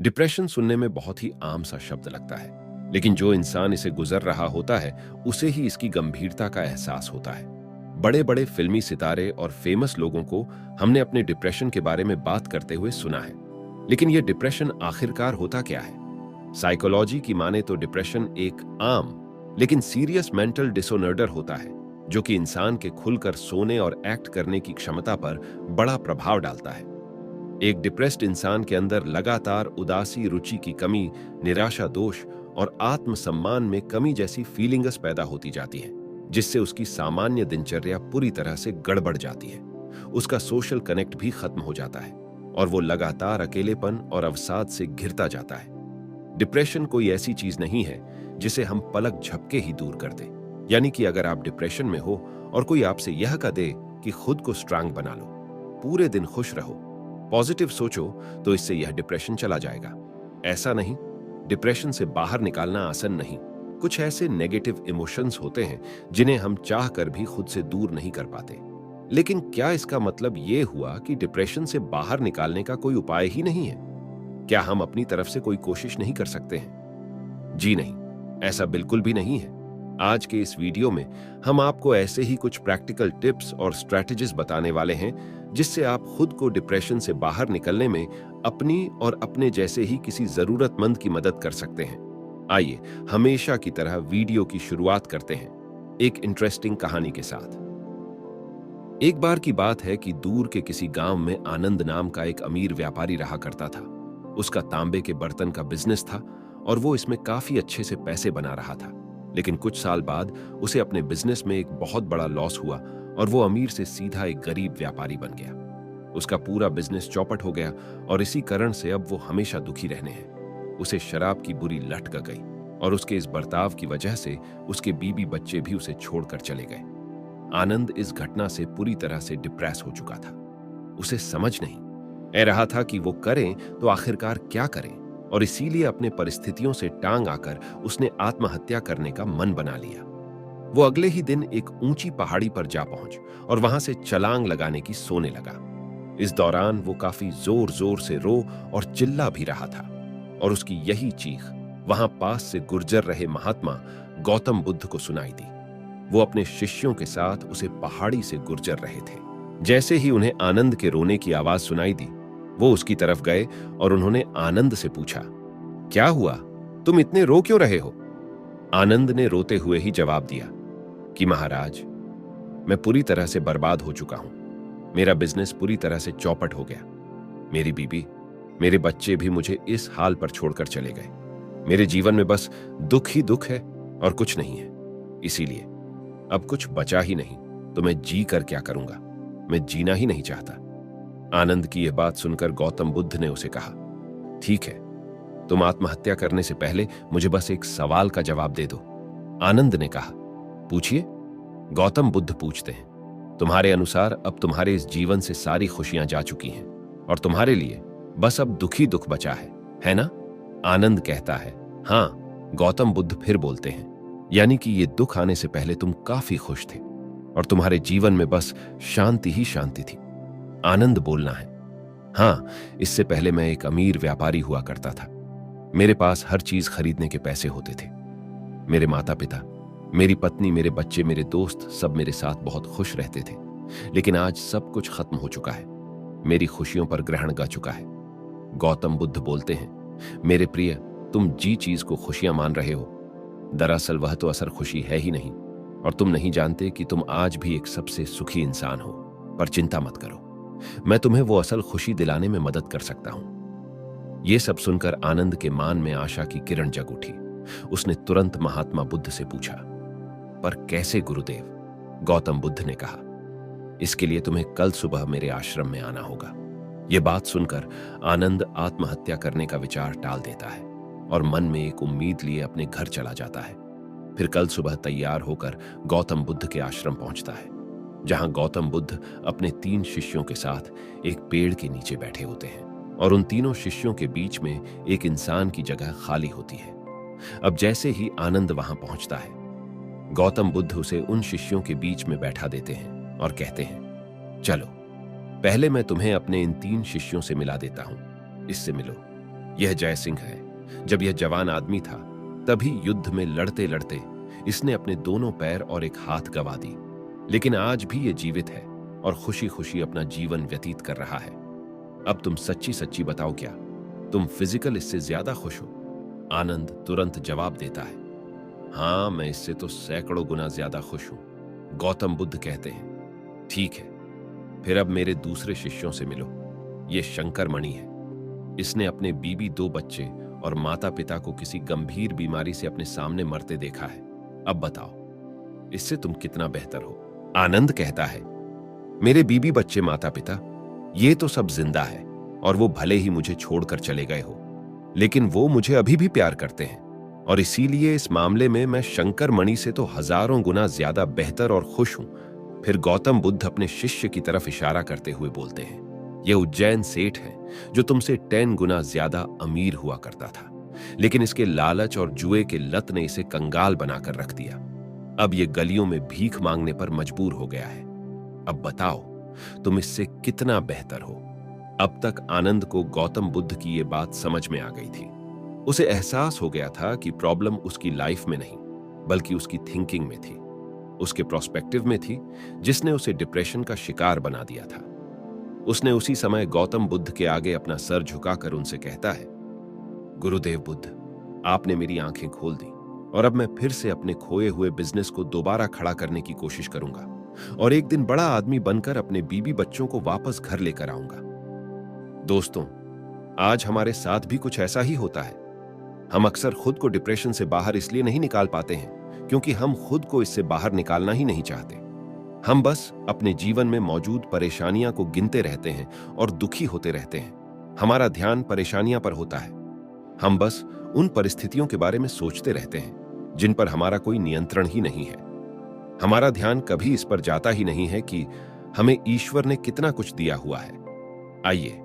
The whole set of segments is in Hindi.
डिप्रेशन सुनने में बहुत ही आम सा शब्द लगता है, लेकिन जो इंसान इसे गुजर रहा होता है उसे ही इसकी गंभीरता का एहसास होता है। बड़े बड़े फिल्मी सितारे और फेमस लोगों को हमने अपने डिप्रेशन के बारे में बात करते हुए सुना है, लेकिन यह डिप्रेशन आखिरकार होता क्या है? साइकोलॉजी की माने तो डिप्रेशन एक आम लेकिन सीरियस मेंटल डिसऑर्डर होता है, जो कि इंसान के खुलकर सोने और एक्ट करने की क्षमता पर बड़ा प्रभाव डालता है। एक डिप्रेस्ड इंसान के अंदर लगातार उदासी, रुचि की कमी, निराशा, दोष और आत्मसम्मान में कमी जैसी फीलिंग्स पैदा होती जाती है, जिससे उसकी सामान्य दिनचर्या पूरी तरह से गड़बड़ जाती है। उसका सोशल कनेक्ट भी खत्म हो जाता है और वो लगातार अकेलेपन और अवसाद से घिरता जाता है। डिप्रेशन कोई ऐसी चीज नहीं है जिसे हम पलक झपके ही दूर कर दें। यानी कि अगर आप डिप्रेशन में हो और कोई आपसे यह कह दे कि खुद को स्ट्रांग बना लो, पूरे दिन खुश रहो, पॉजिटिव सोचो, तो इससे यह डिप्रेशन चला जाएगा, ऐसा नहीं। डिप्रेशन से बाहर निकालना आसान नहीं। कुछ ऐसे नेगेटिव इमोशंस होते हैं जिन्हें हम चाह कर भी खुद से दूर नहीं कर पाते। लेकिन क्या इसका मतलब यह हुआ कि डिप्रेशन से बाहर निकालने का कोई उपाय ही नहीं है? क्या हम अपनी तरफ से कोई कोशिश नहीं कर सकते हैं? जी नहीं, ऐसा बिल्कुल भी नहीं है। आज के इस वीडियो में हम आपको ऐसे ही कुछ प्रैक्टिकल टिप्स और स्ट्रैटेजीज बताने वाले हैं जिससे आप खुद को डिप्रेशन से बाहर निकलने में अपनी और अपने जैसे ही किसी जरूरतमंद की मदद कर सकते हैं। आइए हमेशा की तरह वीडियो की शुरुआत करते हैं एक इंटरेस्टिंग कहानी के साथ। एक बार की बात है कि दूर के किसी गांव में आनंद नाम का एक अमीर व्यापारी रहा करता था। उसका तांबे के बर्तन का बिजनेस था और वो इसमें काफी अच्छे से पैसे बना रहा था। लेकिन कुछ साल बाद उसे अपने बिजनेस में एक बहुत बड़ा लॉस हुआ और वो अमीर से सीधा एक गरीब व्यापारी बन गया। उसका पूरा बिजनेस चौपट हो गया और इसी कारण से अब वो हमेशा दुखी रहने हैं। उसे शराब की बुरी लत लग गई और उसके इस बर्ताव की वजह से उसके बीबी बच्चे भी उसे छोड़कर चले गए। आनंद इस घटना से पूरी तरह से डिप्रेस हो चुका था। उसे समझ नहीं आ रहा था कि वो करें तो आखिरकार क्या करें, और इसीलिए अपने परिस्थितियों से टांग आकर उसने आत्महत्या करने का मन बना लिया। वो अगले ही दिन एक ऊंची पहाड़ी पर जा पहुंच और वहां से छलांग लगाने की सोने लगा। इस दौरान वो काफी जोर जोर से रो और चिल्ला भी रहा था और उसकी यही चीख वहां पास से गुर्जर रहे महात्मा गौतम बुद्ध को सुनाई दी। वो अपने शिष्यों के साथ उसे पहाड़ी से गुर्जर रहे थे। जैसे ही उन्हें आनंद के रोने की आवाज सुनाई दी, वो उसकी तरफ गए और उन्होंने आनंद से पूछा, क्या हुआ, तुम इतने रो क्यों रहे हो? आनंद ने रोते हुए ही जवाब दिया कि महाराज, मैं पूरी तरह से बर्बाद हो चुका हूं। मेरा बिजनेस पूरी तरह से चौपट हो गया। मेरी बीबी, मेरे बच्चे भी मुझे इस हाल पर छोड़कर चले गए। मेरे जीवन में बस दुख ही दुख है और कुछ नहीं है। इसीलिए अब कुछ बचा ही नहीं, तो मैं जी कर क्या करूंगा? मैं जीना ही नहीं चाहता। आनंद की यह बात सुनकर गौतम बुद्ध ने उसे कहा, ठीक है, तुम आत्महत्या करने से पहले मुझे बस एक सवाल का जवाब दे दो। आनंद ने कहा, पूछिए। गौतम बुद्ध पूछते हैं, तुम्हारे अनुसार अब तुम्हारे इस जीवन से सारी खुशियां जा चुकी हैं और तुम्हारे लिए बस अब दुखी दुख बचा है ना? आनंद कहता है, हाँ। गौतम बुद्ध फिर बोलते हैं, यानी कि ये दुख आने से पहले तुम काफी खुश थे और तुम्हारे जीवन में बस शांति ही शांति थी। आनंद बोलना है, हाँ, इससे पहले मैं एक अमीर व्यापारी हुआ करता था। मेरे पास हर चीज खरीदने के पैसे होते थे। मेरे माता पिता, मेरी पत्नी, मेरे बच्चे, मेरे दोस्त सब मेरे साथ बहुत खुश रहते थे। लेकिन आज सब कुछ खत्म हो चुका है। मेरी खुशियों पर ग्रहण गा चुका है। गौतम बुद्ध बोलते हैं, मेरे प्रिय, तुम जी चीज को खुशियां मान रहे हो, दरअसल वह तो असल खुशी है ही नहीं, और तुम नहीं जानते कि तुम आज भी एक सबसे सुखी इंसान हो। पर चिंता मत करो, मैं तुम्हें वो असल खुशी दिलाने में मदद कर सकता हूं। यह सब सुनकर आनंद के मान में आशा की किरण जग उठी। उसने तुरंत महात्मा बुद्ध से पूछा, पर कैसे गुरुदेव? गौतम बुद्ध ने कहा, इसके लिए तुम्हें कल सुबह मेरे आश्रम में आना होगा। यह बात सुनकर आनंद आत्महत्या करने का विचार टाल देता है और मन में एक उम्मीद लिए अपने घर चला जाता है। फिर कल सुबह तैयार होकर गौतम बुद्ध के आश्रम पहुंचता है, जहां गौतम बुद्ध अपने 3 शिष्यों के साथ एक पेड़ के नीचे बैठे होते हैं और उन तीनों शिष्यों के बीच में एक इंसान की जगह खाली होती है। अब जैसे ही आनंद वहां पहुंचता है, गौतम बुद्ध उसे उन शिष्यों के बीच में बैठा देते हैं और कहते हैं, चलो, पहले मैं तुम्हें अपने इन 3 शिष्यों से मिला देता हूं, इससे मिलो। यह जय सिंह है। जब यह जवान आदमी था तभी युद्ध में लड़ते लड़ते इसने अपने दोनों पैर और एक हाथ गंवा दी, लेकिन आज भी ये जीवित है और खुशी खुशी अपना जीवन व्यतीत कर रहा है। अब तुम सच्ची सच्ची बताओ, क्या तुम फिजिकल इससे ज्यादा खुश हो? आनंद तुरंत जवाब देता है, हाँ, मैं इससे तो सैकड़ों गुना ज्यादा खुश हूं। गौतम बुद्ध कहते हैं, ठीक है, फिर अब मेरे दूसरे शिष्यों से मिलो। ये शंकर मणि है। इसने अपने बीबी, 2 बच्चे और माता पिता को किसी गंभीर बीमारी से अपने सामने मरते देखा है। अब बताओ, इससे तुम कितना बेहतर हो? आनंद कहता है, मेरे बीबी, बच्चे, माता पिता, ये तो सब जिंदा है और वो भले ही मुझे छोड़कर चले गए हो, लेकिन वो मुझे अभी भी प्यार करते हैं और इसीलिए इस मामले में मैं शंकर मणि से तो हजारों गुना ज्यादा बेहतर और खुश हूं। फिर गौतम बुद्ध अपने शिष्य की तरफ इशारा करते हुए बोलते हैं, यह उज्जैन सेठ है जो तुमसे 10 गुना ज्यादा अमीर हुआ करता था, लेकिन इसके लालच और जुए के लत ने इसे कंगाल बनाकर रख दिया। अब ये गलियों में भीख मांगने पर मजबूर हो गया है। अब बताओ, तुम इससे कितना बेहतर हो? अब तक आनंद को गौतम बुद्ध की ये बात समझ में आ गई थी। उसे एहसास हो गया था कि प्रॉब्लम उसकी लाइफ में नहीं बल्कि उसकी थिंकिंग में थी, उसके प्रोस्पेक्टिव में थी, जिसने उसे डिप्रेशन का शिकार बना दिया था। उसने उसी समय गौतम बुद्ध के आगे अपना सर झुकाकर उनसे कहता है, गुरुदेव बुद्ध, आपने मेरी आंखें खोल दी और अब मैं फिर से अपने खोए हुए बिजनेस को दोबारा खड़ा करने की कोशिश करूंगा और एक दिन बड़ा आदमी बनकर अपने बीबी बच्चों को वापस घर लेकर आऊंगा। दोस्तों, आज हमारे साथ भी कुछ ऐसा ही होता है। हम अक्सर खुद को डिप्रेशन से बाहर इसलिए नहीं निकाल पाते हैं क्योंकि हम खुद को इससे बाहर निकालना ही नहीं चाहते। हम बस अपने जीवन में मौजूद परेशानियां को गिनते रहते हैं और दुखी होते रहते हैं। हमारा ध्यान परेशानियां पर होता है। हम बस उन परिस्थितियों के बारे में सोचते रहते हैं जिन पर हमारा कोई नियंत्रण ही नहीं है। हमारा ध्यान कभी इस पर जाता ही नहीं है कि हमें ईश्वर ने कितना कुछ दिया हुआ है। आइए,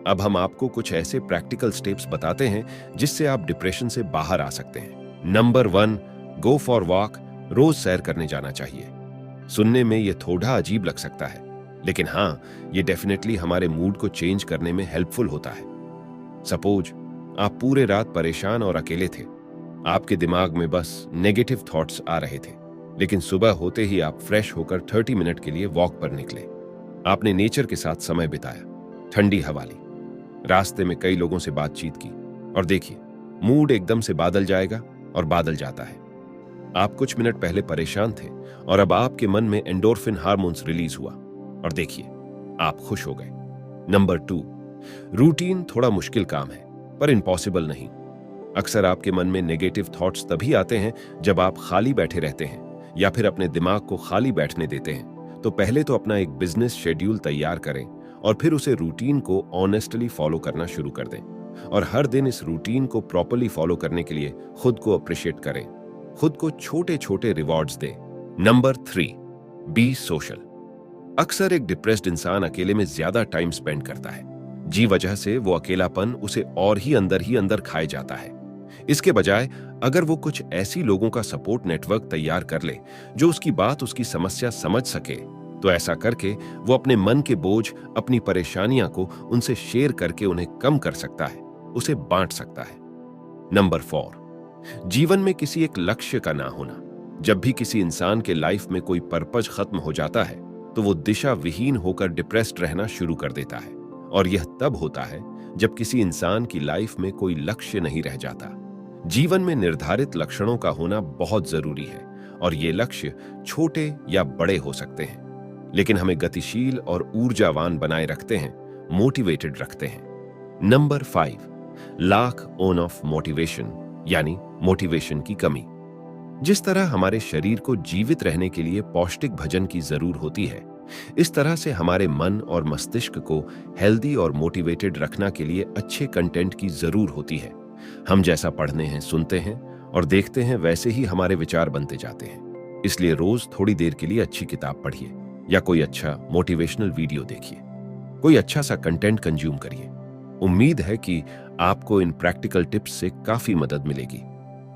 अब हम आपको कुछ ऐसे प्रैक्टिकल स्टेप्स बताते हैं जिससे आप डिप्रेशन से बाहर आ सकते हैं। Number 1, go for walk. रोज सैर करने जाना चाहिए। सुनने में यह थोड़ा अजीब लग सकता है, लेकिन हाँ, ये डेफिनेटली हमारे मूड को चेंज करने में हेल्पफुल होता है। सपोज आप पूरे रात परेशान और अकेले थे। आपके दिमाग में बस नेगेटिव थॉट्स आ रहे थे, लेकिन सुबह होते ही आप फ्रेश होकर 30 मिनट के लिए वॉक पर निकले। आपने नेचर के साथ समय बिताया, ठंडी हवा ली, रास्ते में कई लोगों से बातचीत की और देखिए, मूड एकदम से बादल जाएगा और बादल जाता है। आप कुछ मिनट पहले परेशान थे और अब आपके मन में एंडोर्फिन हार्मोन्स रिलीज हुआ और देखिए, आप खुश हो गए। नंबर 2, रूटीन थोड़ा मुश्किल काम है पर इम्पॉसिबल नहीं। अक्सर आपके मन में नेगेटिव थॉट्स तभी आते हैं जब आप खाली बैठे रहते हैं या फिर अपने दिमाग को खाली बैठने देते हैं। तो पहले तो अपना एक बिजनेस शेड्यूल तैयार करें और फिर उसे रूटीन को ऑनेस्टली फॉलो करना शुरू कर दें और हर दिन इस रूटीन को प्रॉपर्ली फॉलो करने के लिए खुद को अप्रिशिएट करें। खुद को छोटे छोटे रिवॉर्ड्स दें। Number 3, be social. अक्सर एक डिप्रेस्ड इंसान अकेले में ज्यादा टाइम स्पेंड करता है, जी वजह से वो अकेलापन उसे और ही अंदर खाए जाता है। इसके बजाय अगर वो कुछ ऐसी लोगों का सपोर्ट नेटवर्क तैयार कर ले जो उसकी बात, उसकी समस्या समझ सके, तो ऐसा करके वो अपने मन के बोझ, अपनी परेशानियां को उनसे शेयर करके उन्हें कम कर सकता है, उसे बांट सकता है। नंबर 4, जीवन में किसी एक लक्ष्य का ना होना। जब भी किसी इंसान के लाइफ में कोई पर्पज खत्म हो जाता है तो वो दिशा विहीन होकर डिप्रेस्ड रहना शुरू कर देता है और यह तब होता है जब किसी इंसान की लाइफ में कोई लक्ष्य नहीं रह जाता। जीवन में निर्धारित लक्षणों का होना बहुत जरूरी है और ये लक्ष्य छोटे या बड़े हो सकते हैं, लेकिन हमें गतिशील और ऊर्जावान बनाए रखते हैं, मोटिवेटेड रखते हैं। नंबर 5, लैक ऑफ मोटिवेशन, यानी मोटिवेशन की कमी। जिस तरह हमारे शरीर को जीवित रहने के लिए पौष्टिक भोजन की जरूर होती है, इस तरह से हमारे मन और मस्तिष्क को हेल्दी और मोटिवेटेड रखना के लिए अच्छे कंटेंट की जरूर होती है। हम जैसा पढ़ते हैं, सुनते हैं और देखते हैं, वैसे ही हमारे विचार बनते जाते हैं। इसलिए रोज थोड़ी देर के लिए अच्छी किताब पढ़िए या कोई अच्छा मोटिवेशनल वीडियो देखिए, कोई अच्छा सा कंटेंट कंज्यूम करिए। उम्मीद है कि आपको इन प्रैक्टिकल टिप्स से काफी मदद मिलेगी।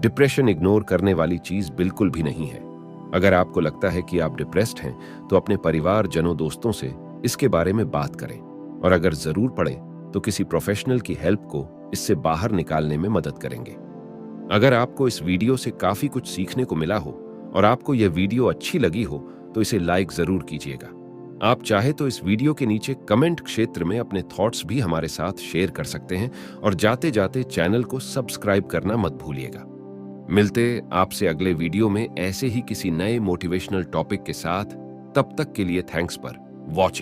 डिप्रेशन इग्नोर करने वाली चीज बिल्कुल भी नहीं है। अगर आपको लगता है कि आप डिप्रेस्ड हैं, तो अपने परिवार जनों, दोस्तों से इसके बारे में बात करें और अगर जरूर पड़े तो किसी प्रोफेशनल की हेल्प को इससे बाहर निकालने में मदद करेंगे। अगर आपको इस वीडियो से काफी कुछ सीखने को मिला हो और आपको यह वीडियो अच्छी लगी हो तो इसे लाइक जरूर कीजिएगा। आप चाहे तो इस वीडियो के नीचे कमेंट क्षेत्र में अपने थॉट्स भी हमारे साथ शेयर कर सकते हैं और जाते जाते चैनल को सब्सक्राइब करना मत भूलिएगा। मिलते आपसे अगले वीडियो में ऐसे ही किसी नए मोटिवेशनल टॉपिक के साथ। तब तक के लिए थैंक्स फॉर वॉचिंग।